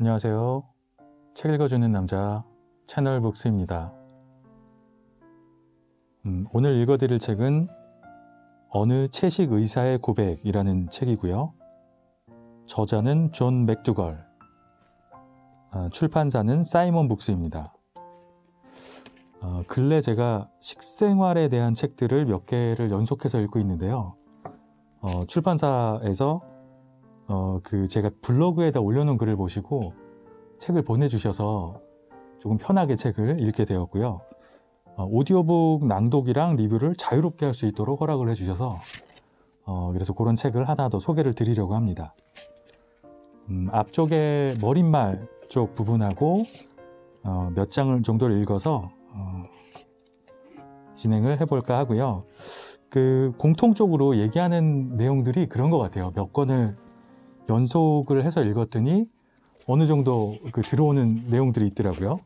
안녕하세요. 책 읽어주는 남자 채널 북스입니다. 오늘 읽어드릴 책은 어느 채식 의사의 고백이라는 책이고요. 저자는 존 맥두걸, 출판사는 사이먼 북스입니다. 근래 제가 식생활에 대한 책들을 몇 개를 연속해서 읽고 있는데요. 출판사에서 제가 블로그에다 올려놓은 글을 보시고 책을 보내주셔서 조금 편하게 책을 읽게 되었고요. 오디오북 낭독이랑 리뷰를 자유롭게 할 수 있도록 허락을 해주셔서 그래서 그런 책을 하나 더 소개를 드리려고 합니다. 앞쪽에 머릿말 쪽 부분하고 몇 장을 정도를 읽어서 진행을 해볼까 하고요. 공통적으로 얘기하는 내용들이 그런 것 같아요. 몇 권을 연속을 해서 읽었더니 어느 정도 들어오는 내용들이 있더라고요.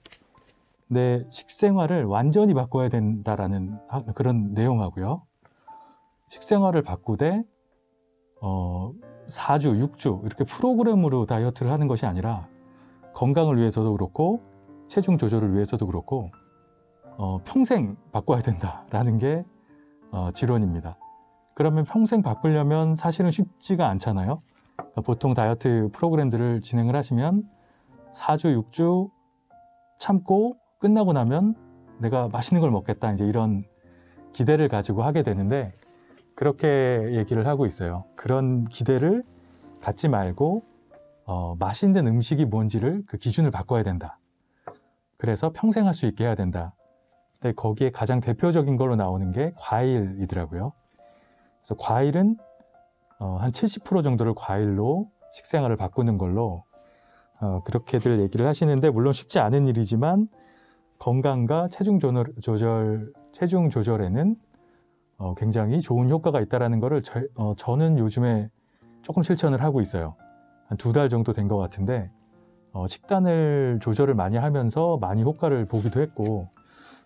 내 식생활을 완전히 바꿔야 된다라는 그런 내용하고요. 식생활을 바꾸되 4주, 6주 이렇게 프로그램으로 다이어트를 하는 것이 아니라 건강을 위해서도 그렇고 체중 조절을 위해서도 그렇고 평생 바꿔야 된다라는 게 지론입니다. 그러면 평생 바꾸려면 사실은 쉽지가 않잖아요. 보통 다이어트 프로그램들을 진행을 하시면 4주, 6주 참고 끝나고 나면 내가 맛있는 걸 먹겠다, 이제 이런 기대를 가지고 하게 되는데, 그렇게 얘기를 하고 있어요. 그런 기대를 갖지 말고 맛있는 음식이 뭔지를 그 기준을 바꿔야 된다. 그래서 평생 할 수 있게 해야 된다. 근데 거기에 가장 대표적인 걸로 나오는 게 과일이더라고요. 그래서 과일은 한 70% 정도를 과일로 식생활을 바꾸는 걸로 그렇게들 얘기를 하시는데, 물론 쉽지 않은 일이지만 건강과 체중 조절에는 굉장히 좋은 효과가 있다는 것을 저는 요즘에 조금 실천을 하고 있어요. 한 2달 정도 된 것 같은데 식단을 조절을 많이 하면서 많이 효과를 보기도 했고,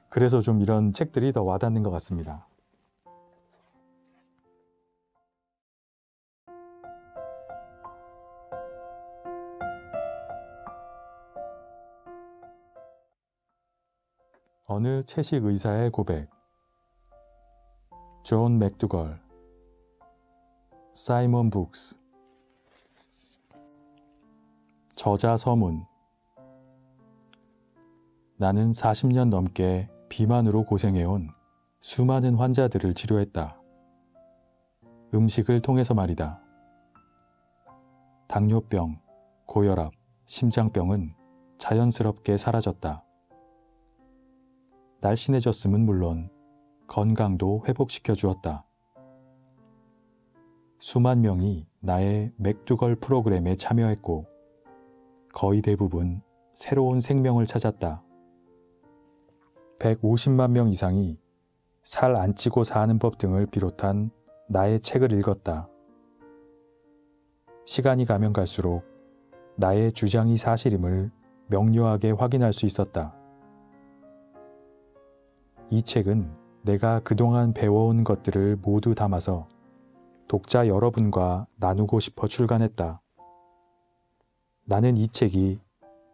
그래서 좀 이런 책들이 더 와닿는 것 같습니다. 어느 채식 의사의 고백. 존 맥두걸, 사이먼 북스. 저자 서문. 나는 40년 넘게 비만으로 고생해온 수많은 환자들을 치료했다. 음식을 통해서 말이다. 당뇨병, 고혈압, 심장병은 자연스럽게 사라졌다. 날씬해졌음은 물론 건강도 회복시켜 주었다. 수만 명이 나의 맥두걸 프로그램에 참여했고 거의 대부분 새로운 생명을 찾았다. 150만 명 이상이 살 안 찌고 사는 법 등을 비롯한 나의 책을 읽었다. 시간이 가면 갈수록 나의 주장이 사실임을 명료하게 확인할 수 있었다. 이 책은 내가 그동안 배워온 것들을 모두 담아서 독자 여러분과 나누고 싶어 출간했다. 나는 이 책이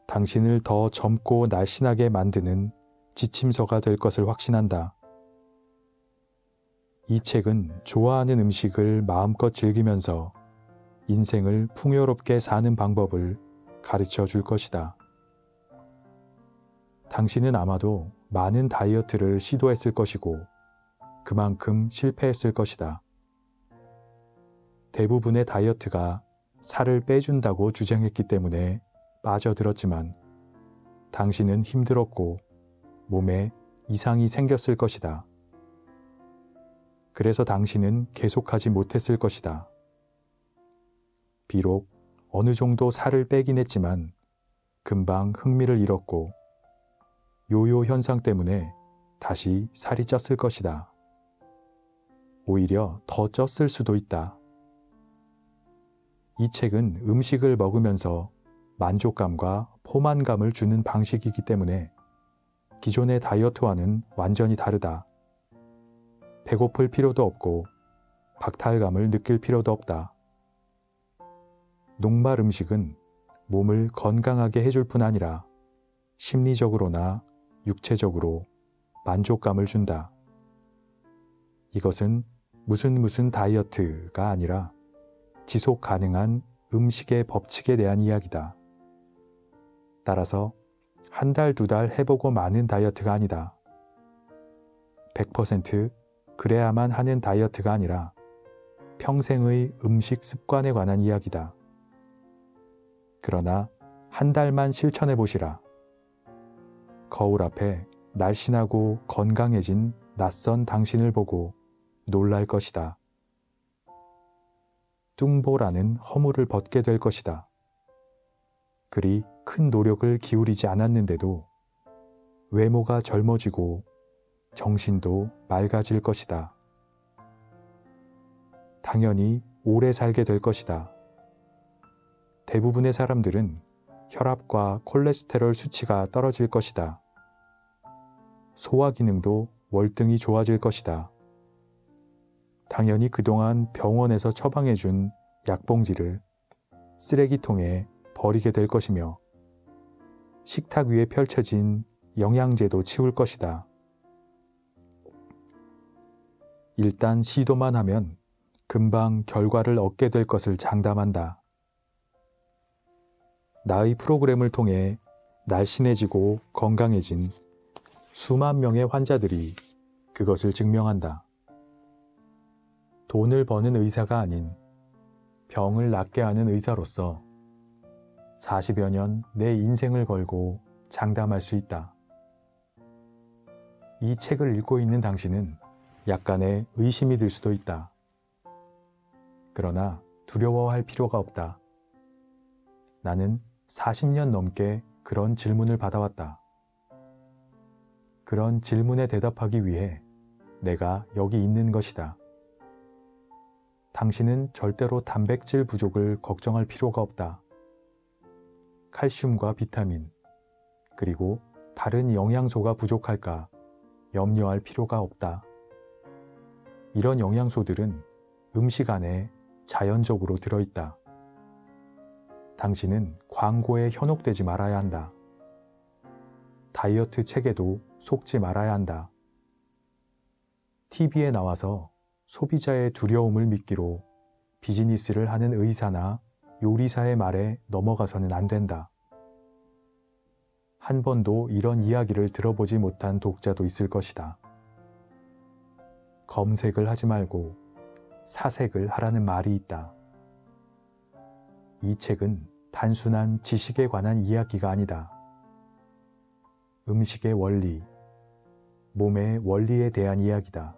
당신을 더 젊고 날씬하게 만드는 지침서가 될 것을 확신한다. 이 책은 좋아하는 음식을 마음껏 즐기면서 인생을 풍요롭게 사는 방법을 가르쳐 줄 것이다. 당신은 아마도 많은 다이어트를 시도했을 것이고 그만큼 실패했을 것이다. 대부분의 다이어트가 살을 빼준다고 주장했기 때문에 빠져들었지만 당신은 힘들었고 몸에 이상이 생겼을 것이다. 그래서 당신은 계속하지 못했을 것이다. 비록 어느 정도 살을 빼긴 했지만 금방 흥미를 잃었고 요요 현상 때문에 다시 살이 쪘을 것이다. 오히려 더 쪘을 수도 있다. 이 책은 음식을 먹으면서 만족감과 포만감을 주는 방식이기 때문에 기존의 다이어트와는 완전히 다르다. 배고플 필요도 없고 박탈감을 느낄 필요도 없다. 녹말 음식은 몸을 건강하게 해줄 뿐 아니라 심리적으로나 육체적으로 만족감을 준다. 이것은 무슨 다이어트가 아니라 지속 가능한 음식의 법칙에 대한 이야기다. 따라서 한 달, 두 달 해보고 마는 다이어트가 아니다. 100% 그래야만 하는 다이어트가 아니라 평생의 음식 습관에 관한 이야기다. 그러나 한 달만 실천해 보시라. 거울 앞에 날씬하고 건강해진 낯선 당신을 보고 놀랄 것이다. 뚱보라는 허물을 벗게 될 것이다. 그리 큰 노력을 기울이지 않았는데도 외모가 젊어지고 정신도 맑아질 것이다. 당연히 오래 살게 될 것이다. 대부분의 사람들은 혈압과 콜레스테롤 수치가 떨어질 것이다. 소화 기능도 월등히 좋아질 것이다. 당연히 그동안 병원에서 처방해준 약봉지를 쓰레기통에 버리게 될 것이며 식탁 위에 펼쳐진 영양제도 치울 것이다. 일단 시도만 하면 금방 결과를 얻게 될 것을 장담한다. 나의 프로그램을 통해 날씬해지고 건강해진 수만 명의 환자들이 그것을 증명한다. 돈을 버는 의사가 아닌 병을 낫게 하는 의사로서 40여 년 내 인생을 걸고 장담할 수 있다. 이 책을 읽고 있는 당신은 약간의 의심이 들 수도 있다. 그러나 두려워할 필요가 없다. 나는 40년 넘게 그런 질문을 받아왔다. 그런 질문에 대답하기 위해 내가 여기 있는 것이다. 당신은 절대로 단백질 부족을 걱정할 필요가 없다. 칼슘과 비타민, 그리고 다른 영양소가 부족할까 염려할 필요가 없다. 이런 영양소들은 음식 안에 자연적으로 들어있다. 당신은 광고에 현혹되지 말아야 한다. 다이어트 책에도 속지 말아야 한다. TV에 나와서 소비자의 두려움을 미끼로 비즈니스를 하는 의사나 요리사의 말에 넘어가서는 안 된다. 한 번도 이런 이야기를 들어보지 못한 독자도 있을 것이다. 검색을 하지 말고 사색을 하라는 말이 있다. 이 책은 단순한 지식에 관한 이야기가 아니다. 음식의 원리, 몸의 원리에 대한 이야기다.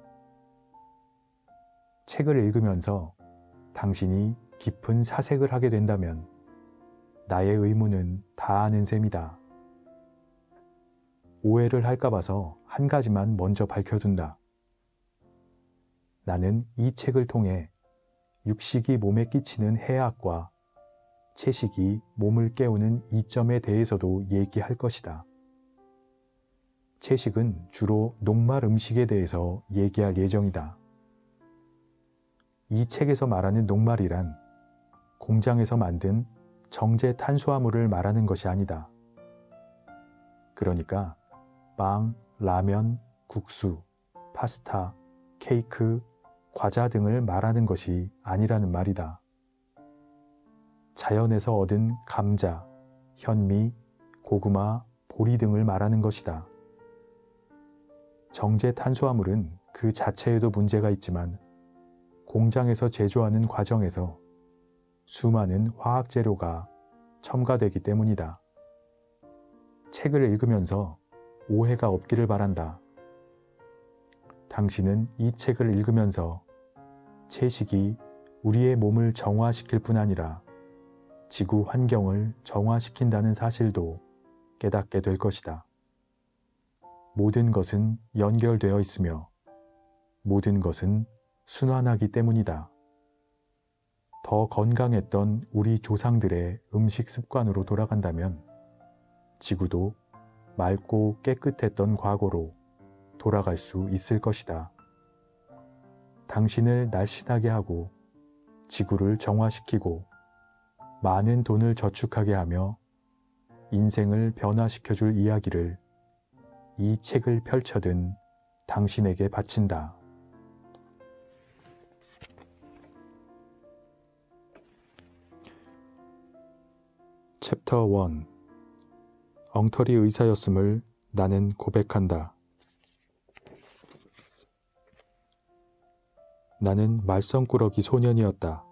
책을 읽으면서 당신이 깊은 사색을 하게 된다면 나의 의무는 다 아는 셈이다. 오해를 할까 봐서 한 가지만 먼저 밝혀둔다. 나는 이 책을 통해 육식이 몸에 끼치는 해악과 채식이 몸을 깨우는 이점에 대해서도 얘기할 것이다. 채식은 주로 녹말 음식에 대해서 얘기할 예정이다. 이 책에서 말하는 녹말이란 공장에서 만든 정제 탄수화물을 말하는 것이 아니다. 그러니까 빵, 라면, 국수, 파스타, 케이크, 과자 등을 말하는 것이 아니라는 말이다. 자연에서 얻은 감자, 현미, 고구마, 보리 등을 말하는 것이다. 정제 탄수화물은 그 자체에도 문제가 있지만 공장에서 제조하는 과정에서 수많은 화학 재료가 첨가되기 때문이다. 책을 읽으면서 오해가 없기를 바란다. 당신은 이 책을 읽으면서 채식이 우리의 몸을 정화시킬 뿐 아니라 지구 환경을 정화시킨다는 사실도 깨닫게 될 것이다. 모든 것은 연결되어 있으며 모든 것은 순환하기 때문이다. 더 건강했던 우리 조상들의 음식 습관으로 돌아간다면 지구도 맑고 깨끗했던 과거로 돌아갈 수 있을 것이다. 당신을 날씬하게 하고 지구를 정화시키고 많은 돈을 저축하게 하며 인생을 변화시켜줄 이야기를 이 책을 펼쳐든 당신에게 바친다. 챕터 1. 엉터리 의사였음을 나는 고백한다. 나는 말썽꾸러기 소년이었다.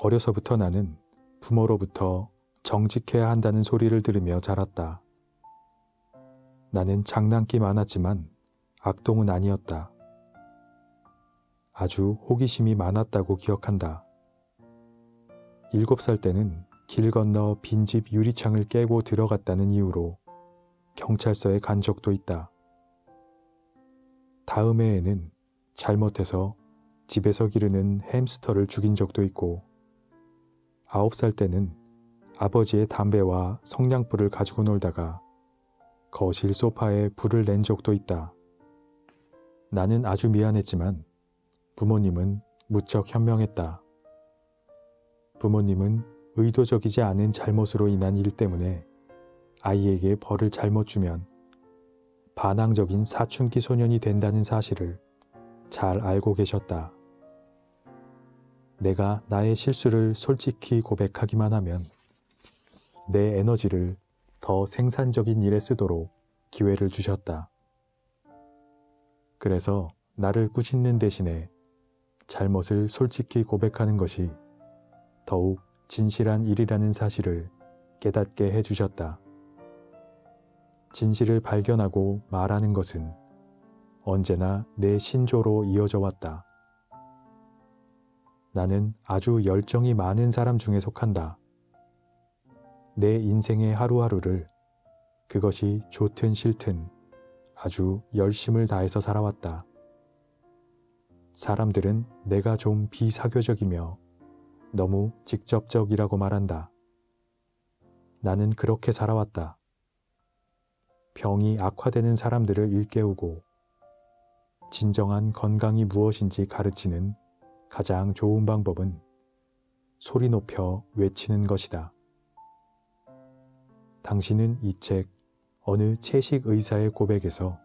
어려서부터 나는 부모로부터 정직해야 한다는 소리를 들으며 자랐다. 나는 장난기 많았지만 악동은 아니었다. 아주 호기심이 많았다고 기억한다. 7살 때는 길 건너 빈집 유리창을 깨고 들어갔다는 이유로 경찰서에 간 적도 있다. 다음 해에는 잘못해서 집에서 기르는 햄스터를 죽인 적도 있고, 9살 때는 아버지의 담배와 성냥불을 가지고 놀다가 거실 소파에 불을 낸 적도 있다. 나는 아주 미안했지만 부모님은 무척 현명했다. 부모님은 의도적이지 않은 잘못으로 인한 일 때문에 아이에게 벌을 잘못 주면 반항적인 사춘기 소년이 된다는 사실을 잘 알고 계셨다. 내가 나의 실수를 솔직히 고백하기만 하면 내 에너지를 더 생산적인 일에 쓰도록 기회를 주셨다. 그래서 나를 꾸짖는 대신에 잘못을 솔직히 고백하는 것이 더욱 진실한 일이라는 사실을 깨닫게 해주셨다. 진실을 발견하고 말하는 것은 언제나 내 신조로 이어져 왔다. 나는 아주 열정이 많은 사람 중에 속한다. 내 인생의 하루하루를 그것이 좋든 싫든 아주 열심을 다해서 살아왔다. 사람들은 내가 좀 비사교적이며 너무 직접적이라고 말한다. 나는 그렇게 살아왔다. 병이 악화되는 사람들을 일깨우고 진정한 건강이 무엇인지 가르치는 가장 좋은 방법은 소리 높여 외치는 것이다. 당신은 이 책 어느 채식 의사의 고백에서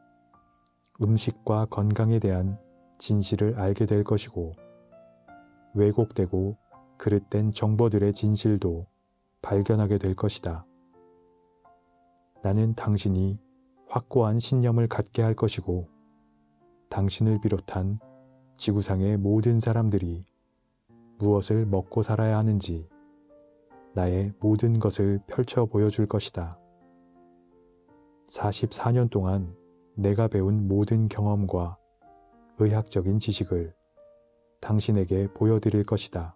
음식과 건강에 대한 진실을 알게 될 것이고, 왜곡되고 그릇된 정보들의 진실도 발견하게 될 것이다. 나는 당신이 확고한 신념을 갖게 할 것이고, 당신을 비롯한 지구상의 모든 사람들이 무엇을 먹고 살아야 하는지 나의 모든 것을 펼쳐 보여줄 것이다. 44년 동안 내가 배운 모든 경험과 의학적인 지식을 당신에게 보여드릴 것이다.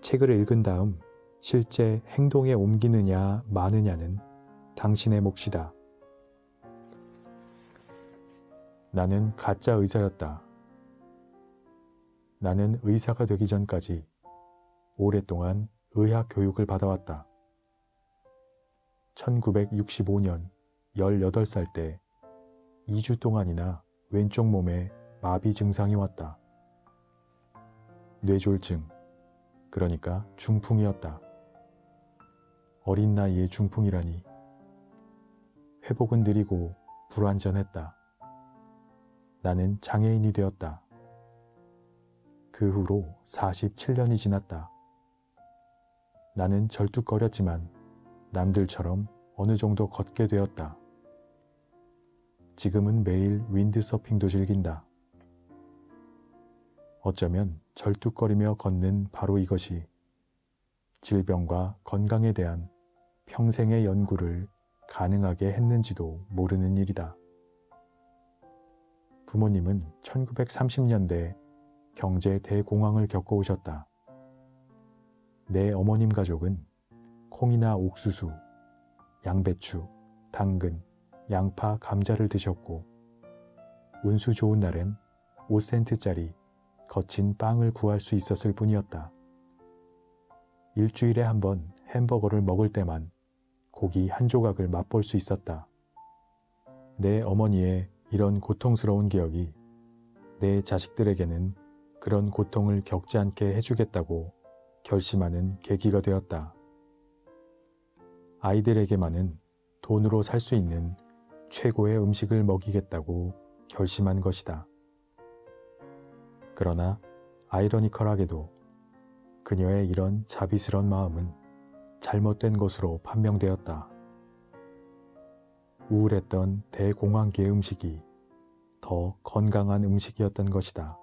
책을 읽은 다음 실제 행동에 옮기느냐 마느냐는 당신의 몫이다. 나는 가짜 의사였다. 나는 의사가 되기 전까지 오랫동안 의학 교육을 받아왔다. 1965년 18살 때 2주 동안이나 왼쪽 몸에 마비 증상이 왔다. 뇌졸중, 그러니까 중풍이었다. 어린 나이에 중풍이라니. 회복은 느리고 불완전했다. 나는 장애인이 되었다. 그 후로 47년이 지났다. 나는 절뚝거렸지만 남들처럼 어느 정도 걷게 되었다. 지금은 매일 윈드서핑도 즐긴다. 어쩌면 절뚝거리며 걷는 바로 이것이 질병과 건강에 대한 평생의 연구를 가능하게 했는지도 모르는 일이다. 부모님은 1930년대 경제 대공황을 겪어오셨다. 내 어머님 가족은 콩이나 옥수수, 양배추, 당근, 양파, 감자를 드셨고, 운수 좋은 날엔 5센트짜리 거친 빵을 구할 수 있었을 뿐이었다. 일주일에 한 번 햄버거를 먹을 때만 고기 한 조각을 맛볼 수 있었다. 내 어머니의 이런 고통스러운 기억이 내 자식들에게는 그런 고통을 겪지 않게 해주겠다고 결심하는 계기가 되었다. 아이들에게만은 돈으로 살 수 있는 최고의 음식을 먹이겠다고 결심한 것이다. 그러나 아이러니컬하게도 그녀의 이런 자비스런 마음은 잘못된 것으로 판명되었다. 우울했던 대공황기의 음식이 더 건강한 음식이었던 것이다.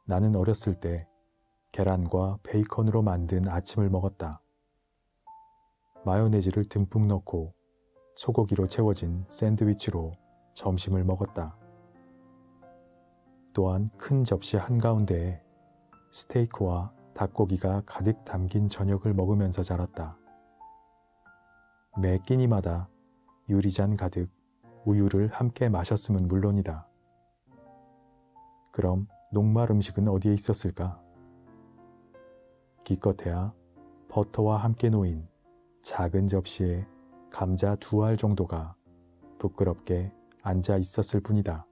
나는 어렸을 때 계란과 베이컨으로 만든 아침을 먹었다. 마요네즈를 듬뿍 넣고 소고기로 채워진 샌드위치로 점심을 먹었다. 또한 큰 접시 한가운데에 스테이크와 닭고기가 가득 담긴 저녁을 먹으면서 자랐다. 매 끼니마다 유리잔 가득 우유를 함께 마셨으면 물론이다. 그럼 녹말 음식은 어디에 있었을까? 기껏해야 버터와 함께 놓인 작은 접시에 감자 2알 정도가 부끄럽게 앉아 있었을 뿐이다.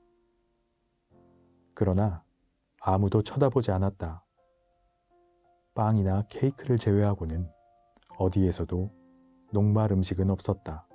그러나 아무도 쳐다보지 않았다. 빵이나 케이크를 제외하고는 어디에서도 녹말 음식은 없었다.